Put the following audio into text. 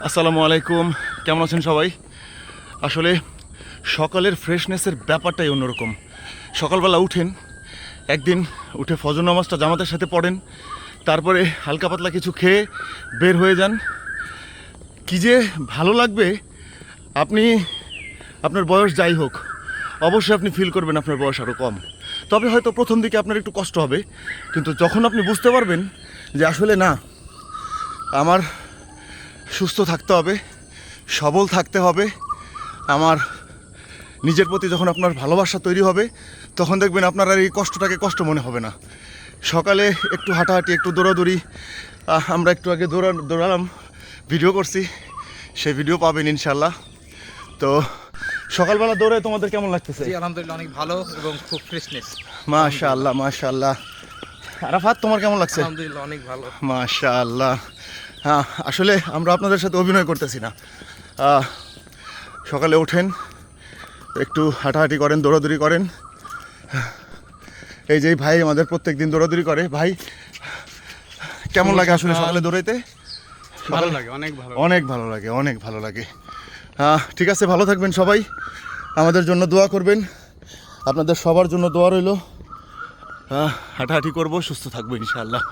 আসসালামু আলাইকুম, কেমন আছেন সবাই? আসলে সকালের ফ্রেশনেসের ব্যাপারটাই অন্যরকম। সকালবেলা উঠেন, একদিন উঠে ফজর নামাজটা জামাতের সাথে পড়েন, তারপরে হালকা পাতলা কিছু খেয়ে বের হয়ে যান। কী যে ভালো লাগবে! আপনি আপনার বয়স যাই হোক, অবশ্যই আপনি ফিল করবেন আপনার বয়স আরও কম। তবে হয়তো প্রথম দিকে আপনার একটু কষ্ট হবে, কিন্তু যখন আপনি বুঝতে পারবেন যে আসলে না, আমার সুস্থ থাকতে হবে, সবল থাকতে হবে, আমার নিজের প্রতি যখন আপনার ভালোবাসা তৈরি হবে, তখন দেখবেন আপনার আর এই কষ্টটাকে কষ্ট মনে হবে না। সকালে একটু হাঁটাহাঁটি, একটু দৌড়াদৌড়ি, আমরা একটু আগে দৌড়ালাম, ভিডিও করছি, সেই ভিডিও পাবেন ইনশাল্লাহ। তো সকালবেলা দৌড়ে তোমাদের কেমন লাগতেছে? জি আলহামদুলিল্লাহ অনেক ভালো এবং খুব ফ্রেশনেস। মাশাআল্লাহ মাশাআল্লাহ। আরাফাত, তোমার কেমন লাগছে? আলহামদুলিল্লাহ অনেক ভালো। মাশাআল্লাহ। হ্যাঁ, আসলে আমরা আপনাদের সাথে অভিনয় করতেছি না। সকালে ওঠেন, একটু হাঁটাহাঁটি করেন, দৌড়াদৌড়ি করেন। এই যে ভাই আমাদের প্রত্যেক দিন দৌড়াদৌড়ি করে। ভাই, কেমন লাগে আসলে সকালে দৌড়াইতে? ভালো লাগে, অনেক ভালো। অনেক ভালো লাগে, অনেক ভালো লাগে। ঠিক আছে, ভালো থাকবেন সবাই, আমাদের জন্য দোয়া করবেন। আপনাদের সবার জন্য দোয়া রইল। হাঁটাহাঁটি করবো, সুস্থ থাকবো ইনশাআল্লাহ।